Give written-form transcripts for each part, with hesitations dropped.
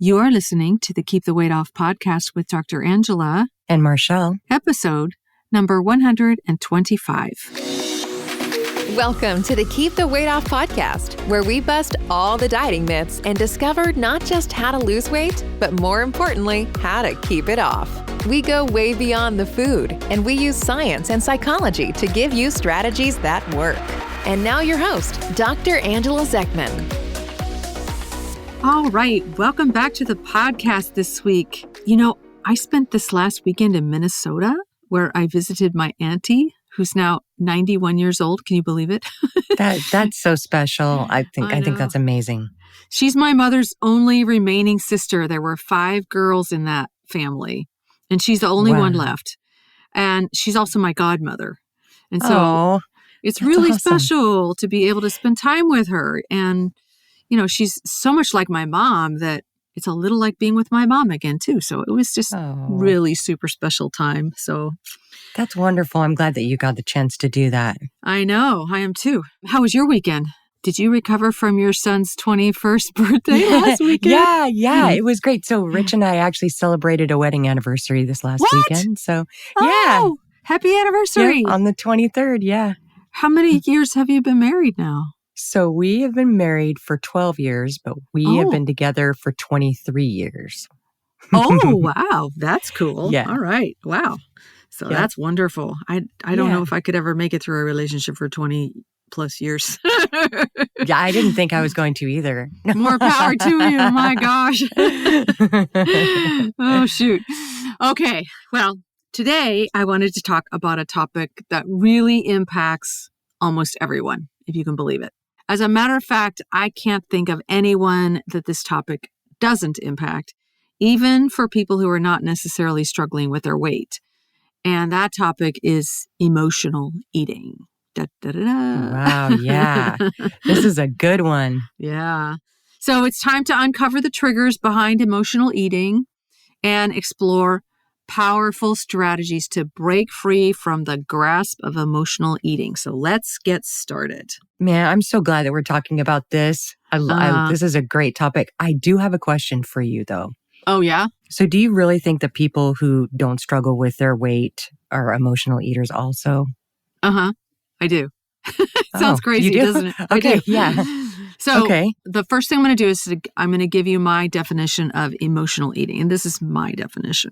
You are listening to the Keep the Weight Off podcast with Dr. Angela and Marchelle, episode number 125. Welcome to the Keep the Weight Off podcast, where we bust all the dieting myths and discover not just how to lose weight, but more importantly, how to keep it off. We go way beyond the food, and we use science and psychology to give you strategies that work. And now your host, Dr. Angela Zechmann. All right, welcome back to the podcast this week. You know, I spent this last weekend in Minnesota where I visited my auntie, who's now 91 years old. Can you believe it? That's so special. I think that's amazing. She's my mother's only remaining sister. There were 5 girls in that family, and she's the only one left. And she's also my godmother. And so it's really special to be able to spend time with her. And, you know, she's so much like my mom that it's a little like being with my mom again, too. So it was just really super special time. So that's wonderful. I'm glad that you got the chance to do that. I know. I am, too. How was your weekend? Did you recover from your son's 21st birthday last weekend? Yeah. It was great. So Rich and I actually celebrated a wedding anniversary this last weekend. So, happy anniversary. Yeah, on the 23rd, yeah. How many years have you been married now? So we have been married for 12 years, but we have been together for 23 years. Oh, wow. That's cool. Yeah. All right. Wow. So that's wonderful. I don't know if I could ever make it through a relationship for 20 plus years. Yeah, I didn't think I was going to either. More power to you. My gosh. Oh, shoot. Okay. Well, today I wanted to talk about a topic that really impacts almost everyone, if you can believe it. As a matter of fact, I can't think of anyone that this topic doesn't impact, even for people who are not necessarily struggling with their weight. And that topic is emotional eating. Da, da, da, da. Wow, yeah. This is a good one. Yeah. So it's time to uncover the triggers behind emotional eating and explore powerful strategies to break free from the grasp of emotional eating. So let's get started. Man, I'm so glad that we're talking about this. This is a great topic. I do have a question for you, though. Oh, yeah? So do you really think that people who don't struggle with their weight are emotional eaters also? Uh-huh. I do. Sounds crazy, doesn't it? Okay, yeah. So the first thing I'm going to do is I'm going to give you my definition of emotional eating. And this is my definition.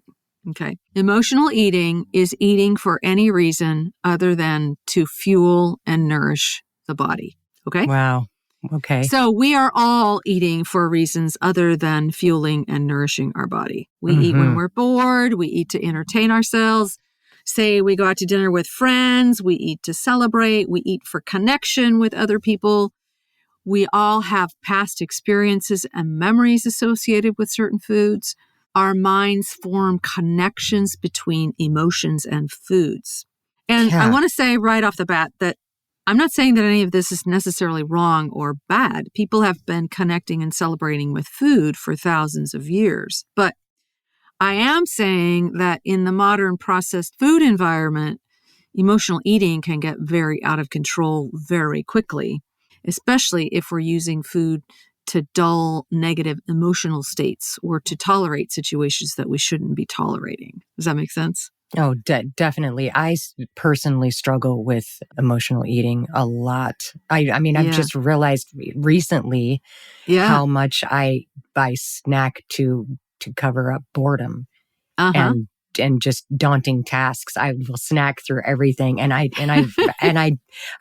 Okay. Emotional eating is eating for any reason other than to fuel and nourish the body. Okay. Wow. Okay. So we are all eating for reasons other than fueling and nourishing our body. We eat when we're bored. We eat to entertain ourselves. Say we go out to dinner with friends. We eat to celebrate. We eat for connection with other people. We all have past experiences and memories associated with certain foods. Our minds form connections between emotions and foods. And I want to say right off the bat that I'm not saying that any of this is necessarily wrong or bad. People have been connecting and celebrating with food for thousands of years. But I am saying that in the modern processed food environment, emotional eating can get very out of control very quickly, especially if we're using food to dull negative emotional states or to tolerate situations that we shouldn't be tolerating. Does that make sense? Oh, definitely. I personally struggle with emotional eating a lot. I mean, I've just realized recently how much I snack to cover up boredom and just daunting tasks. I will snack through everything, and I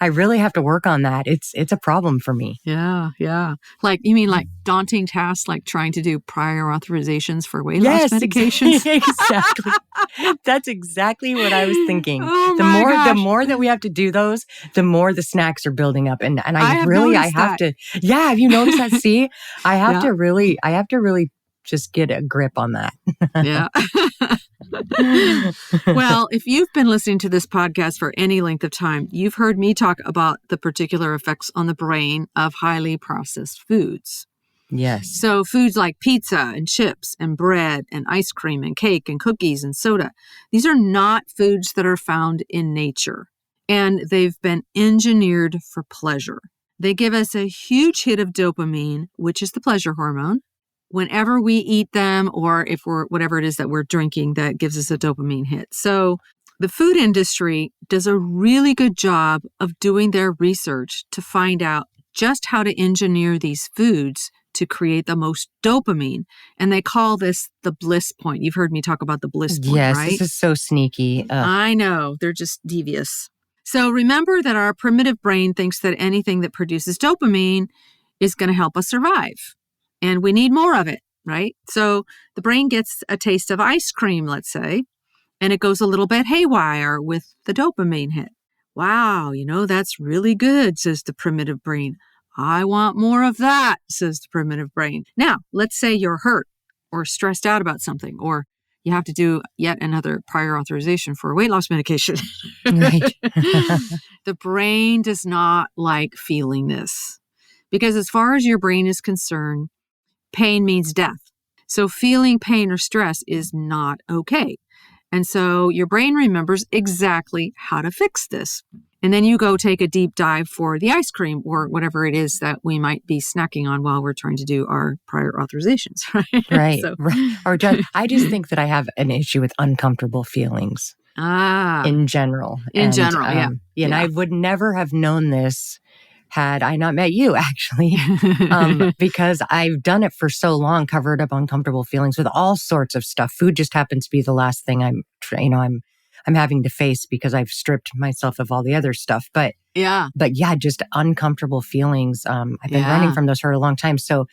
really have to work on that. It's a problem for me. Yeah. Like, you mean like daunting tasks, like trying to do prior authorizations for weight loss medications? Exactly. That's exactly what I was thinking. Oh The more that we have to do those, the more the snacks are building up, and I have to. Yeah, have you noticed that? See, I have to really just get a grip on that. Yeah. Well, if you've been listening to this podcast for any length of time, you've heard me talk about the particular effects on the brain of highly processed foods. Yes. So foods like pizza and chips and bread and ice cream and cake and cookies and soda, these are not foods that are found in nature. And they've been engineered for pleasure. They give us a huge hit of dopamine, which is the pleasure hormone. whenever we eat them, or if we're whatever it is that we're drinking that gives us a dopamine hit. So the food industry does a really good job of doing their research to find out just how to engineer these foods to create the most dopamine. And they call this the bliss point. You've heard me talk about the bliss point, yes, right? This is so sneaky. I know. They're just devious. So remember that our primitive brain thinks that anything that produces dopamine is going to help us survive. And we need more of it, right? So the brain gets a taste of ice cream, let's say, and it goes a little bit haywire with the dopamine hit. Wow, that's really good, says the primitive brain. I want more of that, says the primitive brain. Now, let's say you're hurt or stressed out about something, or you have to do yet another prior authorization for a weight loss medication. Right. The brain does not like feeling this because as far as your brain is concerned, pain means death. So feeling pain or stress is not okay. And so your brain remembers exactly how to fix this. And then you go take a deep dive for the ice cream or whatever it is that we might be snacking on while we're trying to do our prior authorizations, right? Right. So, right. Or I just think that I have an issue with uncomfortable feelings in general. In general, yeah. And I would never have known this had I not met you, actually, because I've done it for so long, covered up uncomfortable feelings with all sorts of stuff. Food just happens to be the last thing I'm having to face because I've stripped myself of all the other stuff. But yeah, just uncomfortable feelings. I've been running from those for a long time. So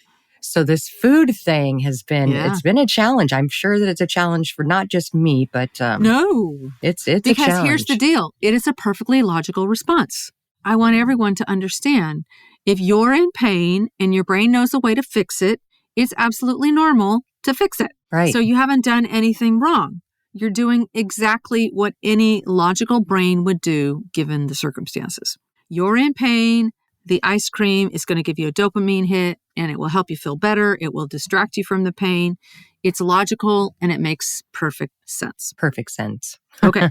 this food thing has been, it's been a challenge. I'm sure that it's a challenge for not just me, but no, it's a challenge. Because here's the deal. It is a perfectly logical response. I want everyone to understand if you're in pain and your brain knows a way to fix it, it's absolutely normal to fix it. Right. So you haven't done anything wrong. You're doing exactly what any logical brain would do given the circumstances. You're in pain. The ice cream is going to give you a dopamine hit and it will help you feel better. It will distract you from the pain. It's logical and it makes perfect sense. Perfect sense. Okay.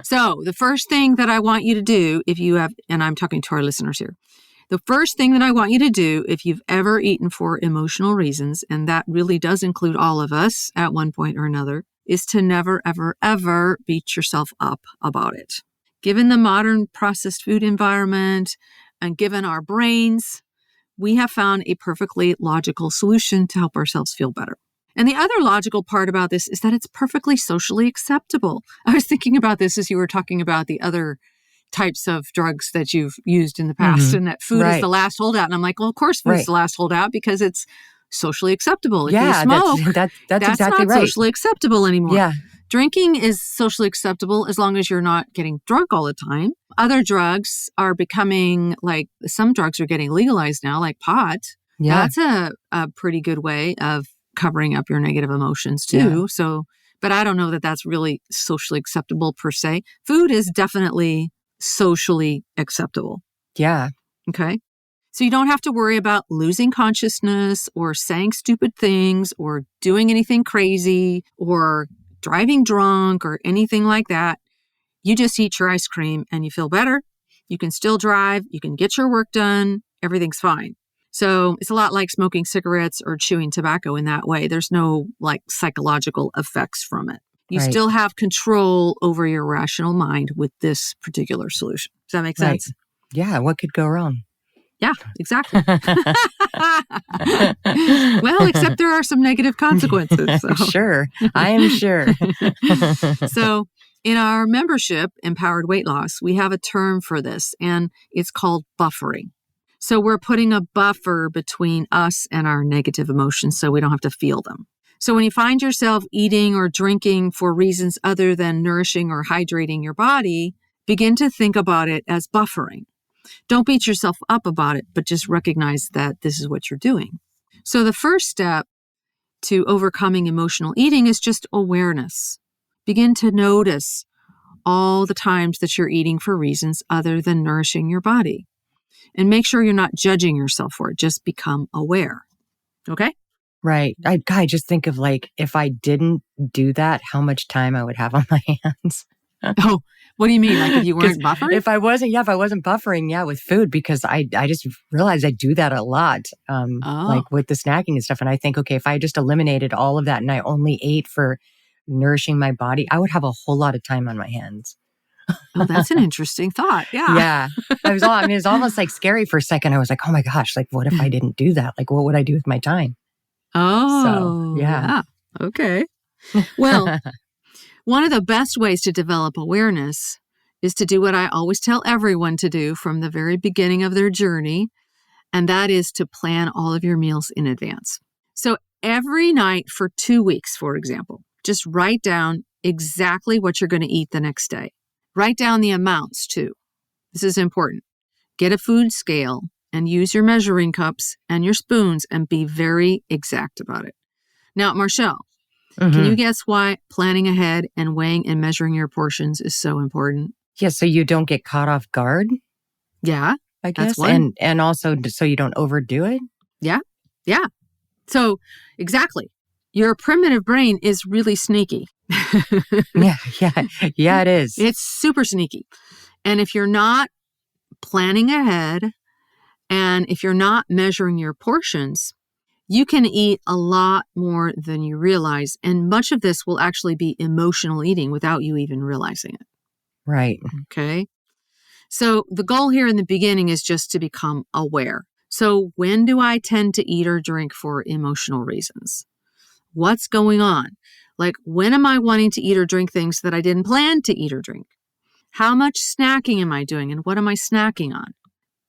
So the first thing that I want you to do if you have, and I'm talking to our listeners here, the first thing that I want you to do if you've ever eaten for emotional reasons, and that really does include all of us at one point or another, is to never, ever, ever beat yourself up about it. Given the modern processed food environment and given our brains, we have found a perfectly logical solution to help ourselves feel better. And the other logical part about this is that it's perfectly socially acceptable. I was thinking about this as you were talking about the other types of drugs that you've used in the past and that food is the last holdout. And I'm like, well, of course food's the last holdout because it's socially acceptable. If you smoke, that's not exactly right. Socially acceptable anymore. Yeah. Drinking is socially acceptable as long as you're not getting drunk all the time. Other drugs are becoming some drugs are getting legalized now, like pot. Yeah. That's a pretty good way of covering up your negative emotions too. Yeah. So, but I don't know that that's really socially acceptable per se. Food is definitely socially acceptable. Yeah. Okay. So you don't have to worry about losing consciousness or saying stupid things or doing anything crazy or driving drunk or anything like that. You just eat your ice cream and you feel better. You can still drive. You can get your work done. Everything's fine. So it's a lot like smoking cigarettes or chewing tobacco in that way. There's no psychological effects from it. You still have control over your rational mind with this particular solution. Does that make sense? Yeah. What could go wrong? Yeah, exactly. Well, except there are some negative consequences. So. Sure. I am sure. So in our membership, Empowered Weight Loss, we have a term for this, and it's called buffering. So we're putting a buffer between us and our negative emotions so we don't have to feel them. So when you find yourself eating or drinking for reasons other than nourishing or hydrating your body, begin to think about it as buffering. Don't beat yourself up about it, but just recognize that this is what you're doing. So the first step to overcoming emotional eating is just awareness. Begin to notice all the times that you're eating for reasons other than nourishing your body. And make sure you're not judging yourself for it. Just become aware. Okay? Right. I just think of if I didn't do that, how much time I would have on my hands. Well, What do you mean? Like if you weren't buffering? If I wasn't buffering, with food, because I just realized I do that a lot, like with the snacking and stuff. And I think, okay, if I just eliminated all of that and I only ate for nourishing my body, I would have a whole lot of time on my hands. Oh, that's an interesting thought. Yeah. Yeah. It was almost like scary for a second. I was like, oh my gosh, like what if I didn't do that? Like what would I do with my time? Oh, so, yeah. Okay. Well, one of the best ways to develop awareness is to do what I always tell everyone to do from the very beginning of their journey, and that is to plan all of your meals in advance. So every night for 2 weeks, for example, just write down exactly what you're going to eat the next day. Write down the amounts too. This is important. Get a food scale and use your measuring cups and your spoons and be very exact about it. Now, Marchelle, can you guess why planning ahead and weighing and measuring your portions is so important? Yeah, so you don't get caught off guard. Yeah, I guess. And also so you don't overdo it. Yeah. So exactly. Your primitive brain is really sneaky. Yeah, it is. It's super sneaky. And if you're not planning ahead and if you're not measuring your portions, you can eat a lot more than you realize. And much of this will actually be emotional eating without you even realizing it. Right. Okay. So the goal here in the beginning is just to become aware. So when do I tend to eat or drink for emotional reasons? What's going on? Like, when am I wanting to eat or drink things that I didn't plan to eat or drink? How much snacking am I doing and what am I snacking on?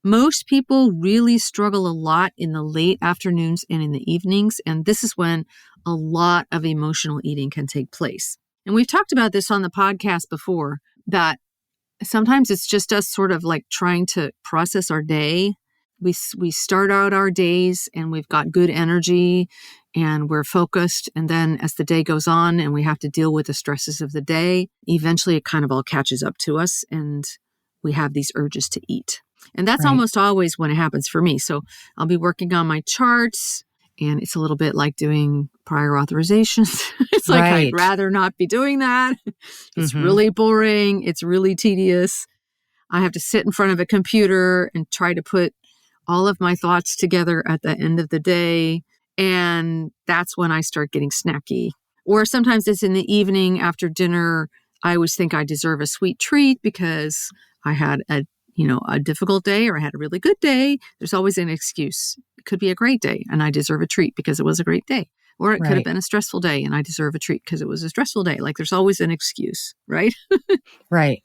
Most people really struggle a lot in the late afternoons and in the evenings, and this is when a lot of emotional eating can take place. And we've talked about this on the podcast before, that sometimes it's just us sort of like trying to process our day. We start out our days and we've got good energy and we're focused. And then as the day goes on and we have to deal with the stresses of the day, eventually it kind of all catches up to us and we have these urges to eat. And that's almost always when it happens for me. So I'll be working on my charts and it's a little bit like doing prior authorizations. It's like, I'd rather not be doing that. It's really boring. It's really tedious. I have to sit in front of a computer and try to put all of my thoughts together at the end of the day. And that's when I start getting snacky. Or sometimes it's in the evening after dinner. I always think I deserve a sweet treat because I had a difficult day or I had a really good day. There's always an excuse. It could be a great day and I deserve a treat because it was a great day. Or it could have been a stressful day and I deserve a treat because it was a stressful day. Like there's always an excuse, right? Right.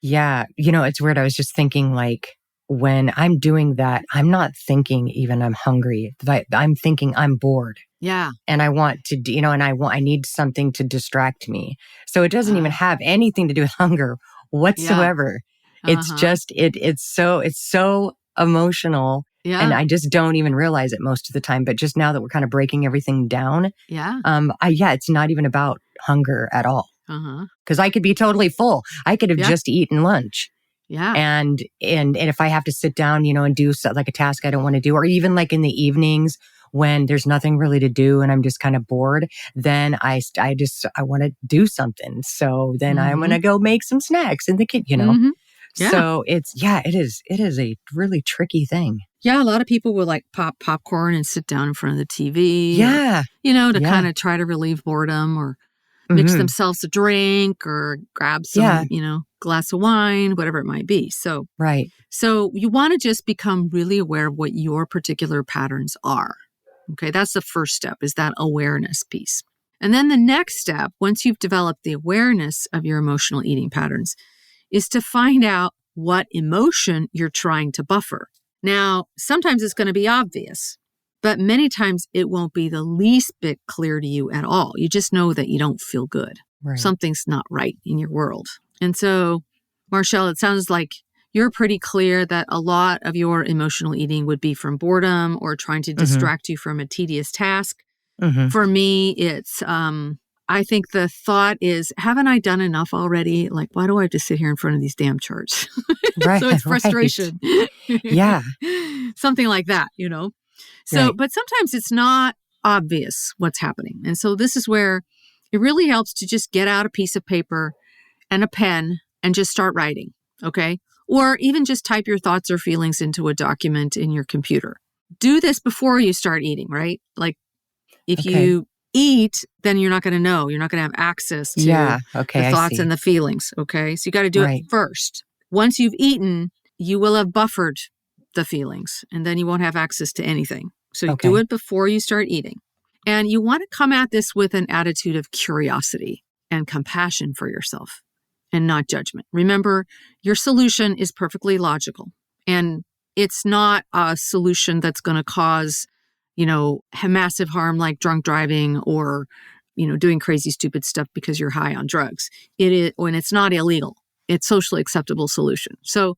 Yeah. It's weird. I was just thinking like when I'm doing that, I'm not thinking even I'm hungry. I'm thinking I'm bored. Yeah. And I want to, and I need something to distract me. So it doesn't even have anything to do with hunger whatsoever. Yeah. It's just, it's so emotional. Yeah. And I just don't even realize it most of the time. But just now that we're kind of breaking everything down. Yeah. It's not even about hunger at all. Because I could be totally full. I could have just eaten lunch. Yeah. And if I have to sit down, and do like a task I don't want to do, or even like in the evenings when there's nothing really to do and I'm just kind of bored, then I want to do something. So then I'm going to go make some snacks in the kitchen, Yeah. So it is a really tricky thing. Yeah, a lot of people will like pop popcorn and sit down in front of the TV. Yeah. Or, to kind of try to relieve boredom or mix themselves a drink or grab some, glass of wine, whatever it might be. So, So you want to just become really aware of what your particular patterns are. Okay, that's the first step, is that awareness piece. And then the next step, once you've developed the awareness of your emotional eating patterns, is to find out what emotion you're trying to buffer. Now, sometimes it's going to be obvious, but many times it won't be the least bit clear to you at all. You just know that you don't feel good. Right. Something's not right in your world. And so, Marchelle, it sounds like you're pretty clear that a lot of your emotional eating would be from boredom or trying to distract you from a tedious task. For me, it's, I think the thought is, haven't I done enough already? Like, why do I have to sit here in front of these damn charts? So it's frustration. Yeah. Something like that, So, but sometimes it's not obvious what's happening. And so this is where it really helps to just get out a piece of paper and a pen and just start writing, okay? Or even just type your thoughts or feelings into a document in your computer. Do this before you start eating, right? Like if you eat, then you're not going to know. You're not going to have access to the thoughts and the feelings, okay? So you got to do it first. Once you've eaten, you will have buffered the feelings, and then you won't have access to anything. So do it before you start eating. And you want to come at this with an attitude of curiosity and compassion for yourself and not judgment. Remember, your solution is perfectly logical, and it's not a solution that's going to cause, massive harm like drunk driving or, doing crazy, stupid stuff because you're high on drugs. It is, when it's not illegal, it's socially acceptable solution. So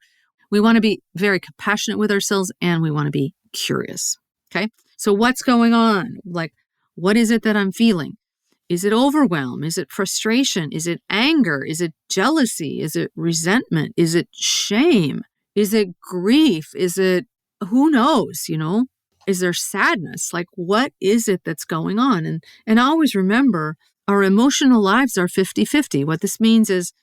we want to be very compassionate with ourselves, and we want to be curious. Okay. So what's going on? Like, what is it that I'm feeling? Is it overwhelm? Is it frustration? Is it anger? Is it jealousy? Is it resentment? Is it shame? Is it grief? Is it, who knows, Is there sadness? Like, what is it that's going on? And always remember, our emotional lives are 50-50. What this means is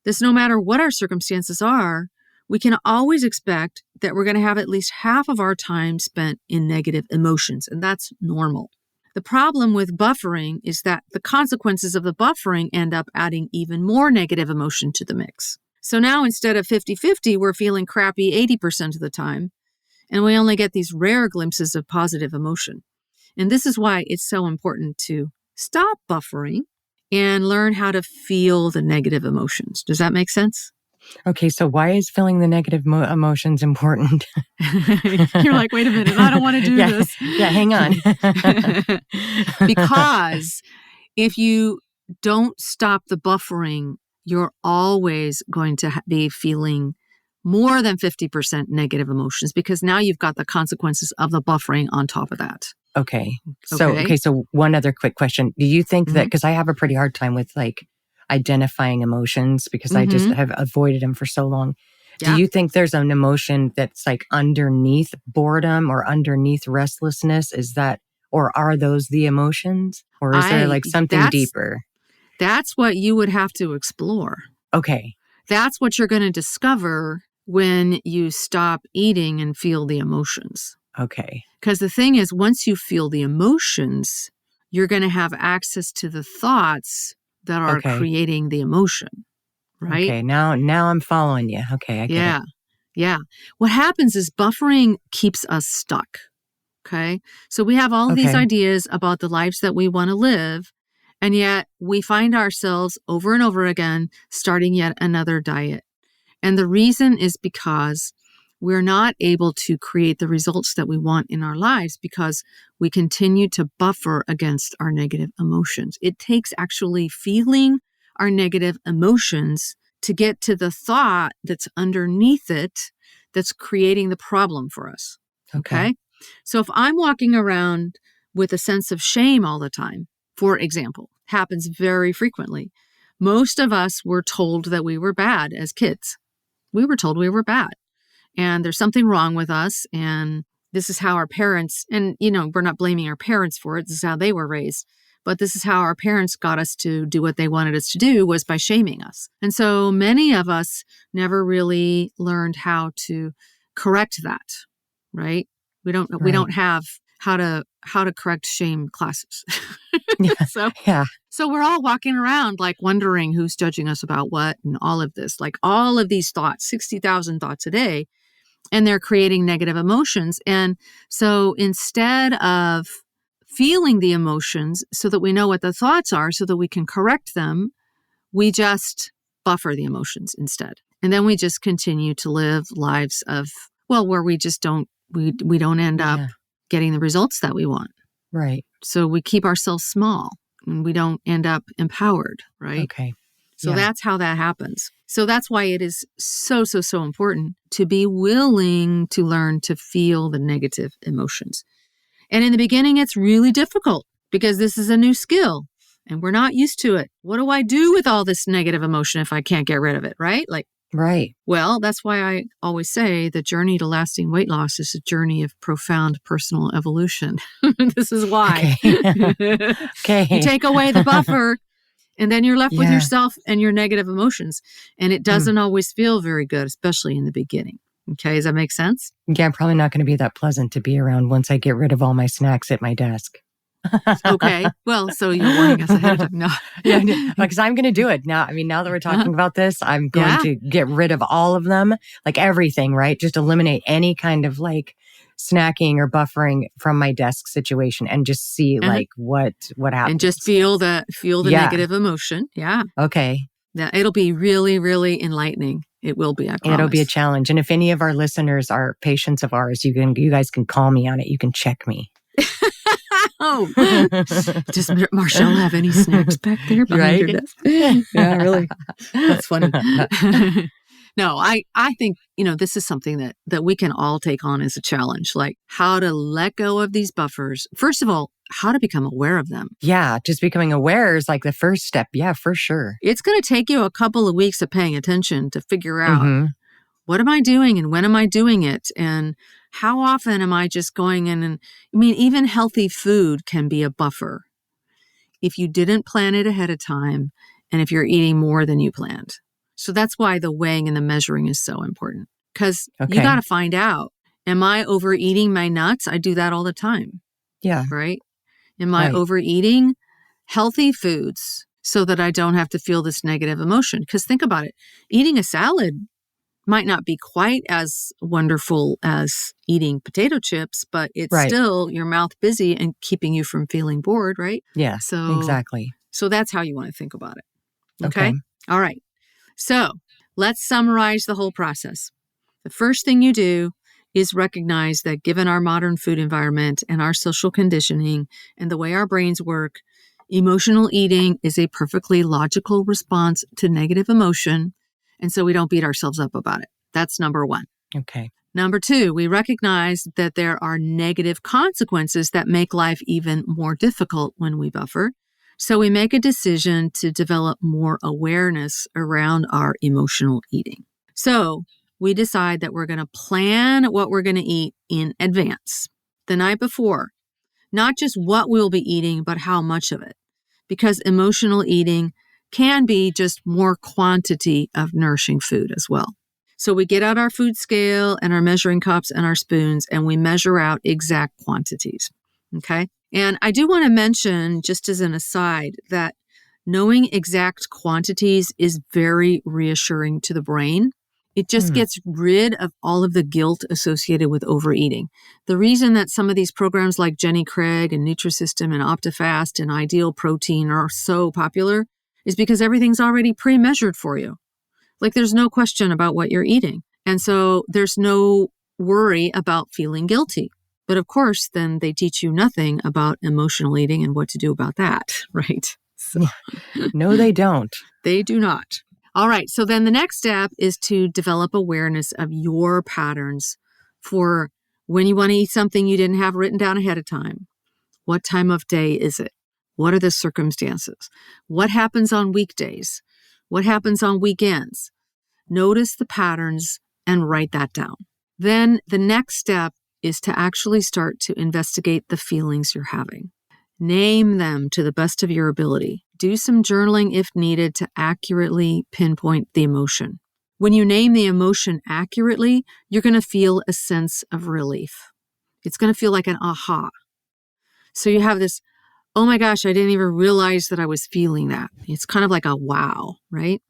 this, no matter what our circumstances are, we can always expect that we're going to have at least half of our time spent in negative emotions, and that's normal. The problem with buffering is that the consequences of the buffering end up adding even more negative emotion to the mix. So now instead of 50-50, we're feeling crappy 80% of the time, and we only get these rare glimpses of positive emotion. And this is why it's so important to stop buffering and learn how to feel the negative emotions. Does that make sense? Okay, so why is feeling the negative emotions important? You're like, wait a minute, I don't want to do this. Yeah, hang on. Because if you don't stop the buffering, you're always going to be feeling more than 50% negative emotions, because now you've got the consequences of the buffering on top of that. Okay. So one other quick question. Do you think that, because I have a pretty hard time with identifying emotions because I just have avoided them for so long. Yeah. Do you think there's an emotion that's underneath boredom or underneath restlessness? Or are those the emotions? Or is there something deeper? That's what you would have to explore. Okay. That's what you're going to discover when you stop eating and feel the emotions. Okay. Because the thing is, once you feel the emotions, you're going to have access to the thoughts that are creating the emotion, right? Okay, now I'm following you. Okay, I get it. Yeah. What happens is buffering keeps us stuck, okay? So we have all these ideas about the lives that we want to live, and yet we find ourselves over and over again starting yet another diet. And the reason is because we're not able to create the results that we want in our lives because we continue to buffer against our negative emotions. It takes actually feeling our negative emotions to get to the thought that's underneath it that's creating the problem for us. Okay? So if I'm walking around with a sense of shame all the time, for example, happens very frequently. Most of us were told that we were bad as kids. We were told we were bad. And there's something wrong with us. And this is how our parents, and we're not blaming our parents for it. This is how they were raised. But this is how our parents got us to do what they wanted us to do, was by shaming us. And so many of us never really learned how to correct that, right? We don't have how to correct shame classes. So we're all walking around wondering who's judging us about what, and all of this, all of these thoughts, 60,000 thoughts a day. And they're creating negative emotions. And so instead of feeling the emotions so that we know what the thoughts are so that we can correct them, we just buffer the emotions instead. And then we just continue to live lives of, where we just don't end up getting the results that we want. Right. So we keep ourselves small and we don't end up empowered, right? Okay. So that's how that happens. So that's why it is so important to be willing to learn to feel the negative emotions. And in the beginning, it's really difficult because this is a new skill and we're not used to it. What do I do with all this negative emotion if I can't get rid of it, right? Right. Well, that's why I always say the journey to lasting weight loss is a journey of profound personal evolution. This is why. Okay. You take away the buffer And then you're left with yourself and your negative emotions. And it doesn't always feel very good, especially in the beginning. Okay, does that make sense? Yeah, I'm probably not going to be that pleasant to be around once I get rid of all my snacks at my desk. Okay. Well, so you're warning us ahead of time. No. Yeah, because I'm going to do it now. I mean, now that we're talking about this, I'm going to get rid of all of them, like everything, right? Just eliminate any kind of like snacking or buffering from my desk situation and just see like what happens. And just feel the negative emotion. Yeah. Okay. Yeah, it'll be really, really enlightening. It will be, I promise. It'll be a challenge. And if any of our listeners are patients of ours, you guys can call me on it. You can check me. Oh, does Marchelle have any snacks back there behind your desk? Yeah, really. That's funny. No, I think, this is something that we can all take on as a challenge, like how to let go of these buffers. First of all, how to become aware of them. Yeah, just becoming aware is like the first step. Yeah, for sure. It's going to take you a couple of weeks of paying attention to figure out what am I doing and when am I doing it? And how often am I just going in and, even healthy food can be a buffer if you didn't plan it ahead of time and if you're eating more than you planned. So that's why the weighing and the measuring is so important because you got to find out, am I overeating my nuts? I do that all the time. Yeah. Right? Am I overeating healthy foods so that I don't have to feel this negative emotion? Because think about it. Eating a salad might not be quite as wonderful as eating potato chips, but it's still your mouth busy and keeping you from feeling bored, right? Yeah, so exactly. So that's how you want to think about it. Okay? All right. So let's summarize the whole process. The first thing you do is recognize that given our modern food environment and our social conditioning and the way our brains work, emotional eating is a perfectly logical response to negative emotion. And so we don't beat ourselves up about it. That's number one. Okay. Number two, we recognize that there are negative consequences that make life even more difficult when we buffer. So we make a decision to develop more awareness around our emotional eating. So we decide that we're going to plan what we're going to eat in advance, the night before, not just what we'll be eating, but how much of it. Because emotional eating can be just more quantity of nourishing food as well. So we get out our food scale and our measuring cups and our spoons, and we measure out exact quantities. Okay? And I do want to mention, just as an aside, that knowing exact quantities is very reassuring to the brain. It just gets rid of all of the guilt associated with overeating. The reason that some of these programs like Jenny Craig and Nutrisystem and OptiFast and Ideal Protein are so popular is because everything's already pre-measured for you. Like there's no question about what you're eating. And so there's no worry about feeling guilty. But of course, then they teach you nothing about emotional eating and what to do about that, right? So, no, they don't. They do not. All right. So then the next step is to develop awareness of your patterns for when you want to eat something you didn't have written down ahead of time. What time of day is it? What are the circumstances? What happens on weekdays? What happens on weekends? Notice the patterns and write that down. Then the next step is to actually start to investigate the feelings you're having. Name them to the best of your ability. Do some journaling if needed to accurately pinpoint the emotion. When you name the emotion accurately, you're going to feel a sense of relief. It's going to feel like an aha. So you have this, oh my gosh, I didn't even realize that I was feeling that. It's kind of like a wow, right?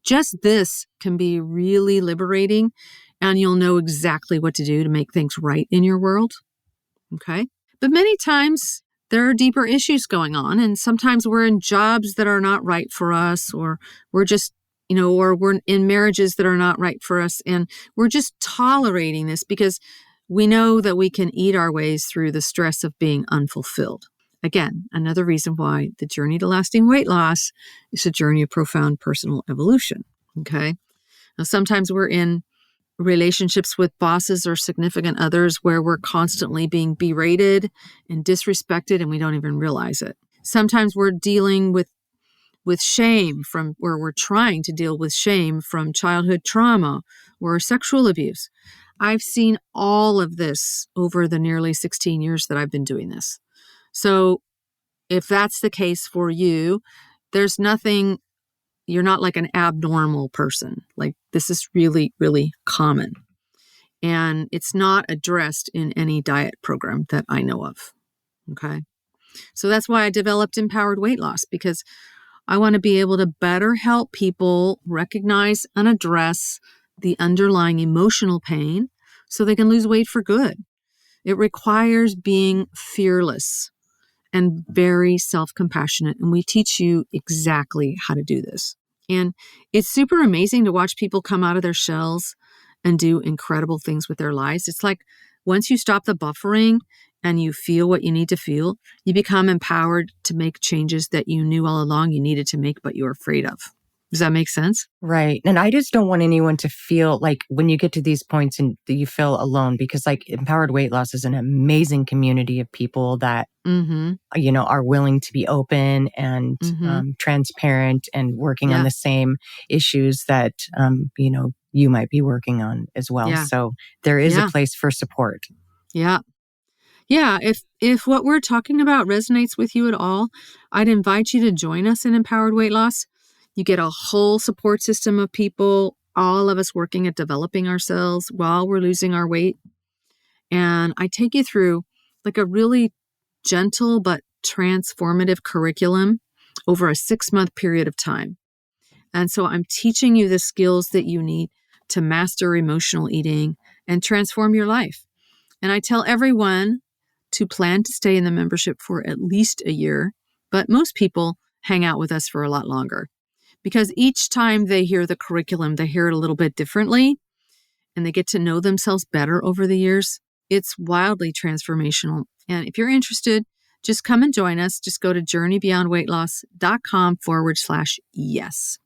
Just this can be really liberating, and you'll know exactly what to do to make things right in your world. Okay? But many times there are deeper issues going on, and sometimes we're in jobs that are not right for us, or we're just, or we're in marriages that are not right for us, and we're just tolerating this because we know that we can eat our ways through the stress of being unfulfilled. Again, another reason why the journey to lasting weight loss is a journey of profound personal evolution. Okay? Now, sometimes we're in relationships with bosses or significant others where we're constantly being berated and disrespected and we don't even realize it. Sometimes we're dealing with shame from where we're trying to deal with shame from childhood trauma or sexual abuse. I've seen all of this over the nearly 16 years that I've been doing this. So if that's the case for you, there's nothing, you're not like an abnormal person. Like this is really, really common. And it's not addressed in any diet program that I know of. Okay. So that's why I developed Empowered Weight Loss, because I want to be able to better help people recognize and address the underlying emotional pain so they can lose weight for good. It requires being fearless and very self-compassionate. And we teach you exactly how to do this. And it's super amazing to watch people come out of their shells and do incredible things with their lives. It's like once you stop the buffering and you feel what you need to feel, you become empowered to make changes that you knew all along you needed to make, but you were afraid of. Does that make sense? Right. And I just don't want anyone to feel like when you get to these points and you feel alone, because like Empowered Weight Loss is an amazing community of people that, are willing to be open and transparent and working on the same issues that, you might be working on as well. Yeah. So there is a place for support. Yeah. Yeah, if what we're talking about resonates with you at all, I'd invite you to join us in Empowered Weight Loss. You get a whole support system of people, all of us working at developing ourselves while we're losing our weight. And I take you through like a really gentle but transformative curriculum over a 6-month period of time. And so I'm teaching you the skills that you need to master emotional eating and transform your life. And I tell everyone to plan to stay in the membership for at least a year, but most people hang out with us for a lot longer because each time they hear the curriculum, they hear it a little bit differently and they get to know themselves better over the years. It's wildly transformational. And if you're interested, just come and join us. Just go to journeybeyondweightloss.com/yes.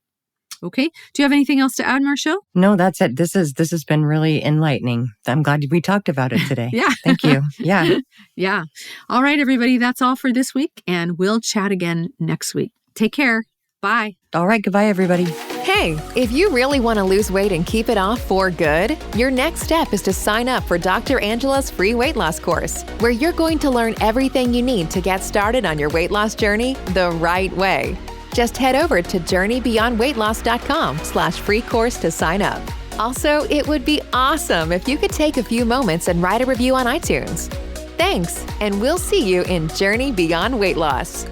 Okay. Do you have anything else to add, Marchelle? No, that's it. This has been really enlightening. I'm glad we talked about it today. Yeah. Thank you. Yeah. Yeah. All right, everybody. That's all for this week. And we'll chat again next week. Take care. Bye. All right. Goodbye, everybody. Hey, if you really want to lose weight and keep it off for good, your next step is to sign up for Dr. Angela's free weight loss course, where you're going to learn everything you need to get started on your weight loss journey the right way. Just head over to journeybeyondweightloss.com/free course to sign up. Also, it would be awesome if you could take a few moments and write a review on iTunes. Thanks, and we'll see you in Journey Beyond Weight Loss.